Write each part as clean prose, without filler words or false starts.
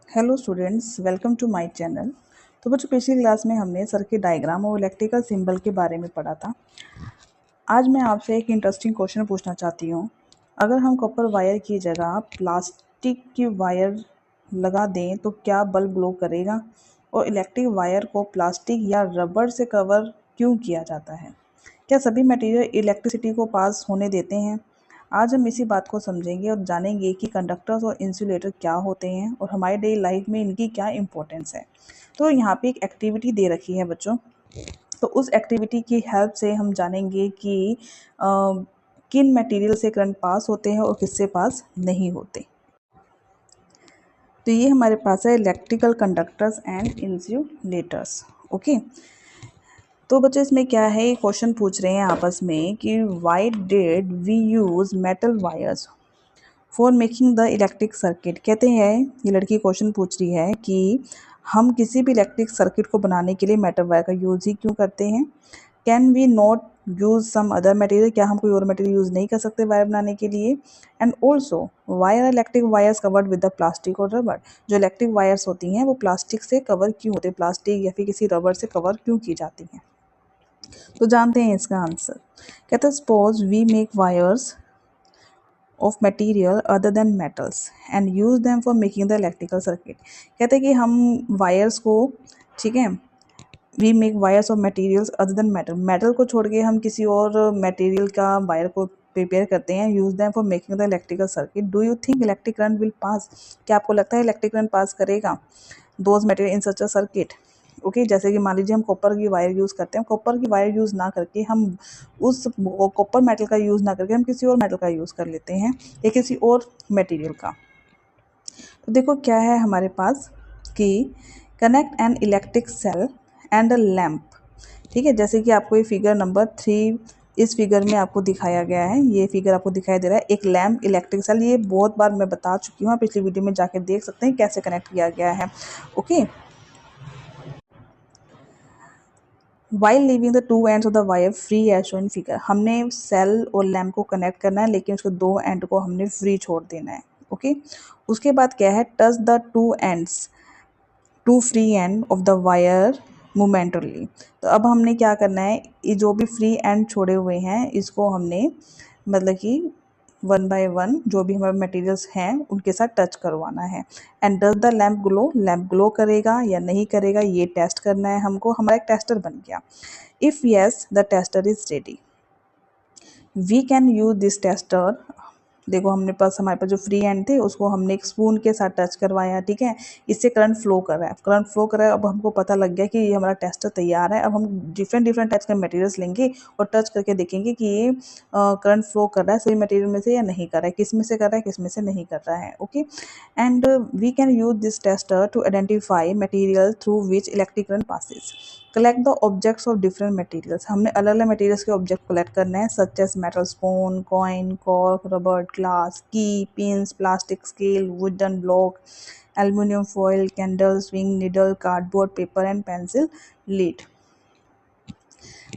Hello students, welcome to my channel. तो बच्चों, पिछली क्लास में हमने सर्किट डायग्राम और इलेक्ट्रिकल सिंबल के बारे में पढ़ा था। आज मैं आपसे एक इंटरेस्टिंग क्वेश्चन पूछना चाहती हूँ। अगर हम कॉपर वायर की जगह प्लास्टिक की वायर लगा दें तो क्या बल्ब ग्लो करेगा? और इलेक्ट्रिक वायर को प्लास्टिक या रबर से कवर क्यों किया जाता है? क्या सभी मटेरियल इलेक्ट्रिसिटी को पास होने देते हैं? आज हम इसी बात को समझेंगे और जानेंगे कि कंडक्टर्स और इंसुलेटर क्या होते हैं और हमारे डेली लाइफ में इनकी क्या इंपॉर्टेंस है। तो यहाँ पे एक एक्टिविटी दे रखी है बच्चों। तो उस एक्टिविटी की हेल्प से हम जानेंगे कि किन मटेरियल से करंट पास होते हैं और किससे पास नहीं होते। तो ये हमारे पास है electrical conductors and insulators. Okay, तो बच्चे इसमें क्या है, क्वेश्चन पूछ रहे हैं आपस में कि why did we use metal wires for making the electric circuit. कहते हैं, ये लड़की क्वेश्चन पूछ रही है कि हम किसी भी इलेक्ट्रिक सर्किट को बनाने के लिए मेटल वायर का यूज़ ही क्यों करते हैं। Can we not use some other material, क्या हम कोई और मटेरियल यूज़ नहीं कर सकते वायर बनाने के लिए। And also why are electric wires covered with the plastic और रबर, जो इलेक्ट्रिक वायर्स होती हैं वो प्लास्टिक से कवर क्यों होते हैं, प्लास्टिक या फिर किसी रबर से कवर क्यों की जाती हैं। तो जानते हैं इसका आंसर। कहते हैं suppose we make wires of material other than metals and use them for making the electrical circuit। कहते हैं कि हम वायर्स को, ठीक है, we make wires of materials other than metal, metal को छोड़ के हम किसी और मटेरियल का वायर को प्रिपेयर करते हैं, use them for making the electrical circuit. Do you think electric current will pass, क्या आपको लगता है इलेक्ट्रिक करंट पास करेगा those material in such a circuit. Okay, जैसे कि मान लीजिए हम कॉपर की वायर यूज़ करते हैं, कॉपर की वायर यूज़ ना करके हम उस कॉपर मेटल का यूज़ ना करके हम किसी और मेटल का यूज़ कर लेते हैं या किसी और मटेरियल का। तो देखो क्या है हमारे पास कि connect an electric cell and a lamp. ठीक है, जैसे कि आपको ये फिगर नंबर 3 इस फिगर में आपको दिखाया गया है, ये फिगर आपको दिखाई दे रहा है, एक लैम्प इलेक्ट्रिक सेल। ये बहुत बार मैं बता चुकी हूँ, आप पिछली वीडियो में जाके देख सकते हैं कैसे कनेक्ट किया गया है। Okay, while leaving the two ends of the wire free as shown in figure, हमने सेल और लैम्प को कनेक्ट करना है लेकिन उसको दो एंड को हमने फ्री छोड़ देना है। ओके, उसके बाद क्या है, touch the two ends to free end of the wire momentarily. तो अब हमने क्या करना है, ये जो भी फ्री एंड छोड़े हुए हैं इसको हमने मतलब कि वन बाय वन जो भी हमारे मटेरियल्स हैं उनके साथ टच करवाना है। And does the lamp glow, lamp glow करेगा या नहीं करेगा ये टेस्ट करना है हमको, हमारा एक टेस्टर बन गया। If yes the tester is ready, we can use this tester. देखो हमने पास हमारे पास जो फ्री एंड थे उसको हमने एक स्पून के साथ टच करवाया, ठीक है, इससे करंट फ्लो कर रहा है, करंट फ्लो कर रहा है। अब हमको पता लग गया कि ये हमारा टेस्टर तैयार है। अब हम डिफरेंट डिफरेंट टाइप्स के मटेरियल्स लेंगे और टच करके देखेंगे कि ये करंट फ्लो कर रहा है सही मटेरियल में से या नहीं कर रहा है, किस में से कर रहा है किस में से नहीं कर रहा है। Okay, and we can use this tester to identify material through which electric current passes. Collect the objects of different materials, हमने अलग अलग मटेरियल्स के ऑब्जेक्ट कलेक्ट करने हैं, such as metal spoon, coin, cork, rubber, glass, key, pins, plastic scale, wooden block, aluminium foil, candle, swing needle, cardboard, paper and pencil lead.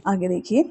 आगे देखिए,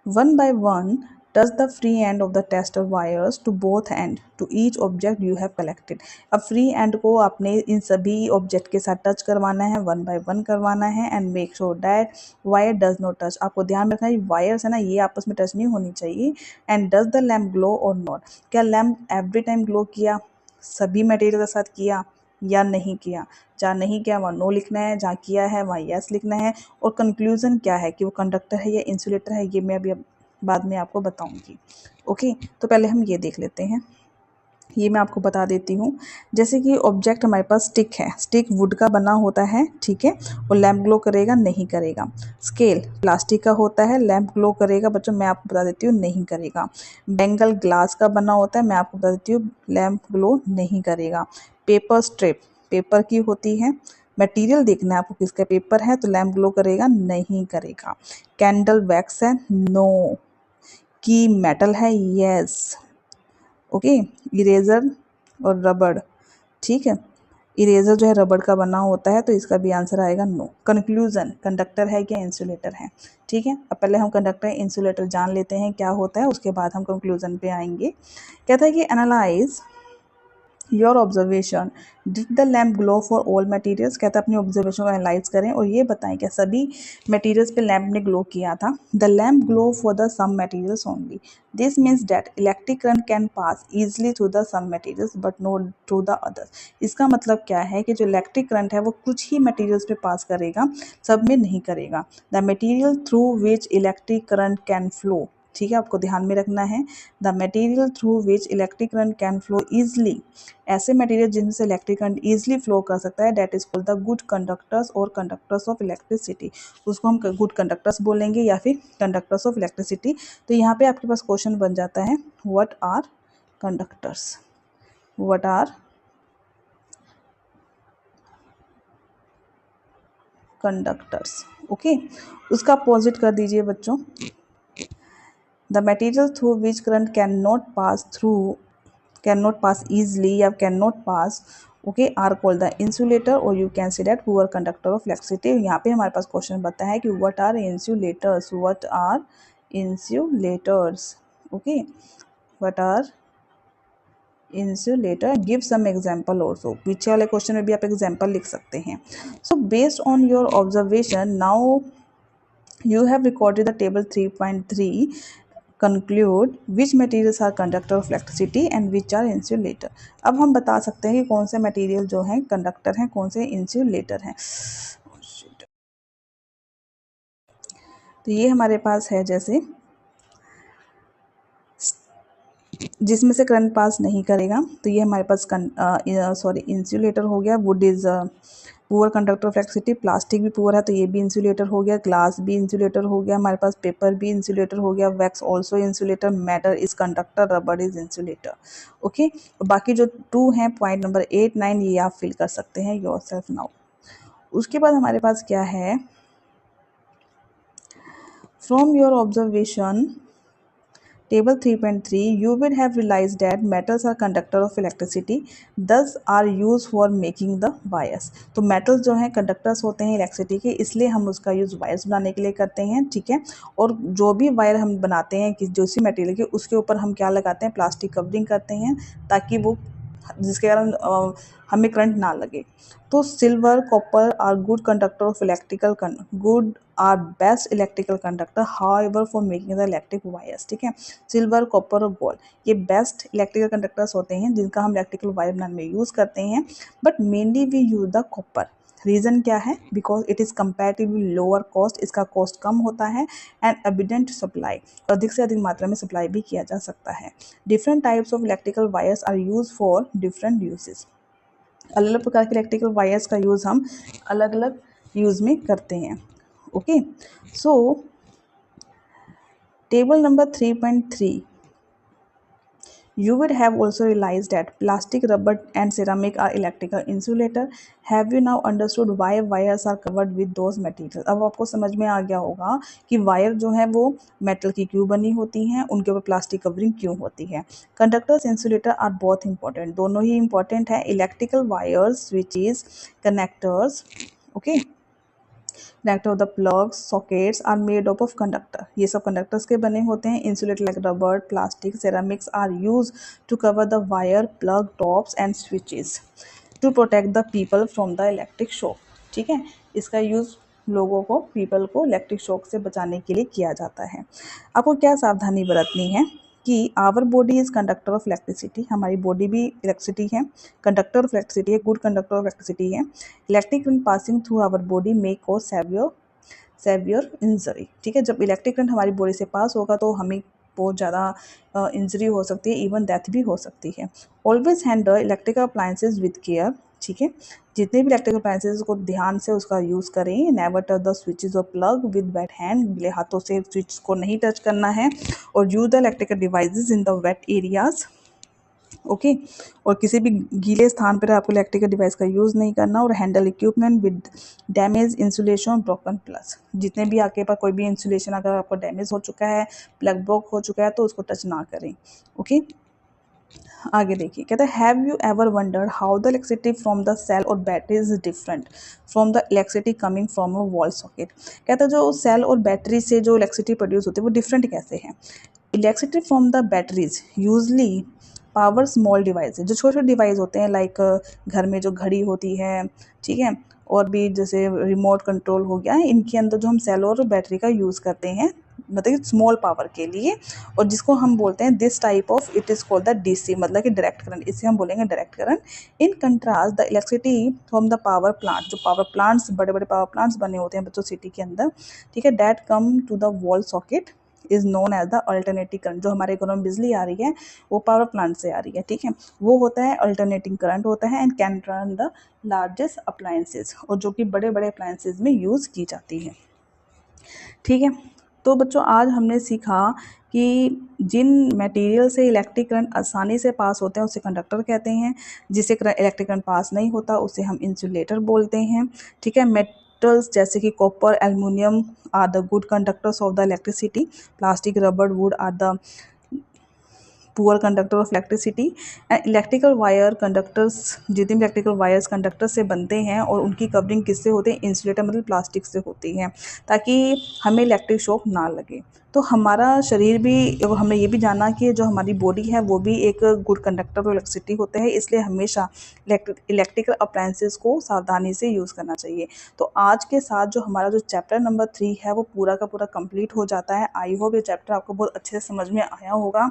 one by one touch the free end of the tester wires to both end to each object you have collected. अब free end को आपने इन सभी object के साथ touch करवाना है, वन बाय वन करवाना है and make sure that wire does not touch. आपको ध्यान रखना है वायर्स है ना, ये आपस में टच नहीं होनी चाहिए। And does the lamp glow और नॉट, क्या लैम्प एवरी टाइम ग्लो किया, सभी मटेरियल के साथ किया या नहीं किया। जहाँ नहीं किया वहाँ नो लिखना है, जहाँ किया है वहाँ यस लिखना है। और कंक्लूजन क्या है कि वो कंडक्टर है या इंसुलेटर है, ये मैं अभी बाद में आपको बताऊंगी। ओके, तो पहले हम ये देख लेते हैं, ये मैं आपको बता देती हूँ। जैसे कि ऑब्जेक्ट हमारे पास स्टिक है, स्टिक वुड का बना होता है, ठीक है, और लैम्प ग्लो करेगा नहीं करेगा। स्केल प्लास्टिक का होता है, लैम्प ग्लो करेगा बच्चों, मैं आपको बता देती हूँ नहीं करेगा। बैंगल ग्लास का बना होता है, मैं आपको बता देती हूँ लैम्प ग्लो नहीं करेगा। पेपर स्ट्रिप पेपर की होती है, मटेरियल देखना है आपको किसका पेपर है, तो लैम्प ग्लो करेगा नहीं करेगा। कैंडल वैक्स है, नो। की मेटल है, यस। ओके, इरेजर और रबड़, ठीक है, इरेजर जो है रबड़ का बना होता है तो इसका भी आंसर आएगा नो। कंक्लूजन, कंडक्टर है क्या इंसुलेटर है, ठीक है। अब पहले हम कंडक्टर इंसुलेटर जान लेते हैं क्या होता है, उसके बाद हम कंक्लूजन पे आएंगे। कहता है कि analyse your observation, did the lamp glow for all materials. कहता है अपनी ऑब्जर्वेशन को एनालाइज करें और ये बताएं क्या सभी मटीरियल्स पे लैम्प ने ग्लो किया था। The lamp glow for the some materials only. This means that electric current can pass easily through the some materials but not through the others. इसका मतलब क्या है कि जो इलेक्ट्रिक करंट है वो कुछ ही मटीरियल्स पे पास करेगा, सब में नहीं करेगा। The material through which electric current can flow, ठीक है, आपको ध्यान में रखना है। The material through which electric current can flow easily, ऐसे मटेरियल जिनसे इलेक्ट्रिक करंट ईजिली फ्लो कर सकता है, that is called the good conductors और कंडक्टर्स ऑफ इलेक्ट्रिसिटी। उसको हम गुड कंडक्टर्स बोलेंगे या फिर कंडक्टर्स ऑफ इलेक्ट्रिसिटी। तो यहाँ पे आपके पास क्वेश्चन बन जाता है what are conductors, what are conductors. Okay, उसका अपोजिट कर दीजिए बच्चों। The material through which current can not pass through, can not pass easily या can not pass, okay, are called the insulator और you can see that poor conductor of electricity. यहाँ पे हमारे पास क्वेश्चन बनता है कि what are insulators, what are insulators. Okay, what are insulator, give some example also. पीछे वाले क्वेश्चन में भी आप एग्जाम्पल लिख सकते हैं। So based on your observation now you have recorded the table 3.3, conclude which materials are conductor of electricity and which are insulator। अब हम बता सकते हैं कि कौन से मटेरियल जो हैं कंडक्टर हैं, कौन से इंसुलेटर हैं। तो ये हमारे पास है जैसे जिसमें से करंट पास नहीं करेगा, तो ये हमारे पास इंसुलेटर हो गया। Would is poor conductor of electricity, plastic भी पुअर है तो ये भी इंसुलेटर हो गया, ग्लास भी इंसुलेटर हो गया, हमारे पास पेपर भी इंसुलेटर हो गया, wax also insulator, matter is conductor, rubber is insulator. Okay, बाकी जो 2 हैं पॉइंट नंबर 8, 9 ये आप फिल कर सकते हैं योर सेल्फ नाउ। उसके बाद हमारे पास क्या है, from your observation Table 3.3, you would have realized that metals are conductor of electricity, thus are used for making the wires। तो metals जो हैं conductors होते हैं इलेक्ट्रिसिटी के, इसलिए हम उसका यूज़ वायर्स बनाने के लिए करते हैं, ठीक है। और जो भी वायर हम बनाते हैं कि जो सी मटेरियल के, उसके ऊपर हम क्या लगाते हैं, प्लास्टिक कवरिंग करते हैं ताकि वो, जिसके कारण हमें करंट ना लगे। तो silver, copper are good conductor of electrical, good are best electrical conductor however for making the electric wires, ठीक है। सिल्वर, कॉपर और गोल्ड ये बेस्ट इलेक्ट्रिकल कंडक्टर्स होते हैं जिनका हम इलेक्ट्रिकल वायर बनाने में यूज़ करते हैं, but mainly we use the copper. Reason क्या है, because it is comparatively lower cost, इसका कॉस्ट कम होता है, एंड एबिडेंट सप्लाई, अधिक से अधिक मात्रा में सप्लाई भी किया जा सकता है। Different types of electrical wires are use for different uses. अलग अलग प्रकार के इलेक्ट्रिकल वायर्स का यूज़ हम अलग अलग यूज़ में करते हैं। Okay, so table number 3.3, you would have also realized that plastic, rubber and ceramic are electrical insulator। Have you now understood why wires are covered with those materials। अब आपको समझ में आ गया होगा कि वायर जो है वो मेटल की क्यों बनी होती हैं, उनके ऊपर प्लास्टिक कवरिंग क्यों होती है। Conductors insulator are both important, दोनों ही इंपॉर्टेंट है। Electrical wires switches connectors, okay, connector of the plugs sockets are made up of conductor, ये सब कंडक्टर्स के बने होते हैं। Insulator like rubber, plastic, ceramics are use to cover the wire, plug tops and switches to protect the people from the electric shock, ठीक है। इसका use लोगों को, पीपल को इलेक्ट्रिक शॉक से बचाने के लिए किया जाता है। आपको क्या सावधानी बरतनी है कि our body is conductor of electricity, हमारी बॉडी भी इलेक्ट्रिसिटी है, कंडक्टर ऑफ इलेक्ट्रिसिटी है, गुड कंडक्टर ऑफ इलेक्ट्रिसिटी है। Electric current passing through our body may cause severe injury, ठीक है। जब इलेक्ट्रिक करंट हमारी बॉडी से पास होगा तो हमें बहुत ज़्यादा इंजरी हो सकती है, इवन डेथ भी हो सकती है। Always handle electrical appliances with care, ठीक है। जितने भी इलेक्ट्रिकल अप्लायंसेज को ध्यान से उसका यूज़ करें। नेवर टच द स्विचेज और प्लग विद वेट हैंड, गीले हाथों से स्विच को नहीं टच करना है। और use the electrical devices in the wet areas, okay. और किसी भी गीले स्थान पर आपको इलेक्ट्रिकल डिवाइस का यूज़ नहीं करना। और handle equipment with damage insulation broken plugs, जितने भी आपके पास कोई भी इंसुलेशन अगर आपको डैमेज हो चुका है, प्लग ब्रोक हो चुका है तो उसको टच ना करें, ओके। आगे देखिए, कहता है have you ever wondered how the electricity from the cell or battery is different from the electricity coming from a wall socket. कहता है जो सेल और बैटरी से जो इलेक्ट्रिसिटी प्रोड्यूस होती है वो डिफरेंट कैसे है। Electricity from the batteries usually power small device, जो छोटे छोटे डिवाइस होते हैं, लाइक घर में जो घड़ी होती है, ठीक है, और भी जैसे रिमोट कंट्रोल हो गया, इनके अंदर जो हम सेल और बैटरी का यूज़ करते हैं, मतलब स्मॉल पावर के लिए, और जिसको हम बोलते हैं this type of it is called the DC, मतलब कि डायरेक्ट करंट, इसे हम बोलेंगे direct current. In contrast the electricity from the power plant, जो पावर प्लांट्स, बड़े बड़े पावर प्लांट्स बने होते हैं बच्चों सिटी के अंदर, ठीक है, that come to the wall socket is known as the alternating current. जो हमारे घरों में बिजली आ रही है वो पावर प्लांट से आ रही है, ठीक है, वो होता है अल्टरनेटिंग करंट होता है, and can run the largest appliances, और जो कि बड़े बड़े अप्लायंसेज में यूज़ की जाती है, ठीक है। तो बच्चों आज हमने सीखा कि जिन मटेरियल से इलेक्ट्रिक करंट आसानी से पास होते हैं उसे कंडक्टर कहते हैं, जिससे इलेक्ट्रिक करंट पास नहीं होता उसे हम इंसुलेटर बोलते हैं, ठीक है। मेटल्स जैसे कि copper, aluminium are the good conductors of the electricity, plastic, rubber, wood are the poor conductor of electricity, and electrical wire conductors, जितने भी इलेक्ट्रिकल वायर्स कंडक्टर से बनते हैं और उनकी कवरिंग किससे होती है, इंसुलेटर मतलब प्लास्टिक से होती है, ताकि हमें इलेक्ट्रिक शॉक ना लगे। तो हमारा शरीर भी, हमने ये भी जाना कि जो हमारी बॉडी है वो भी एक गुड कंडक्टर ऑफ इलेक्ट्रिसिटी होते हैं, इसलिए हमेशा इलेक्ट्रिकल अप्लायंसेस को सावधानी से यूज़ करना चाहिए। तो आज के साथ जो हमारा जो चैप्टर नंबर 3 है वो पूरा का पूरा कंप्लीट हो जाता है। आई होप ये चैप्टर आपको बहुत अच्छे से समझ में आया होगा।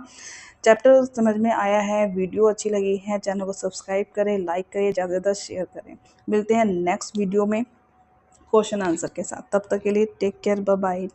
चैप्टर समझ में आया है, वीडियो अच्छी लगी है, चैनल को सब्सक्राइब करें, लाइक करें, ज़्यादा से ज़्यादा शेयर करें। मिलते हैं नेक्स्ट वीडियो में क्वेश्चन आंसर के साथ, तब तक के लिए टेक केयर, बाय बाय।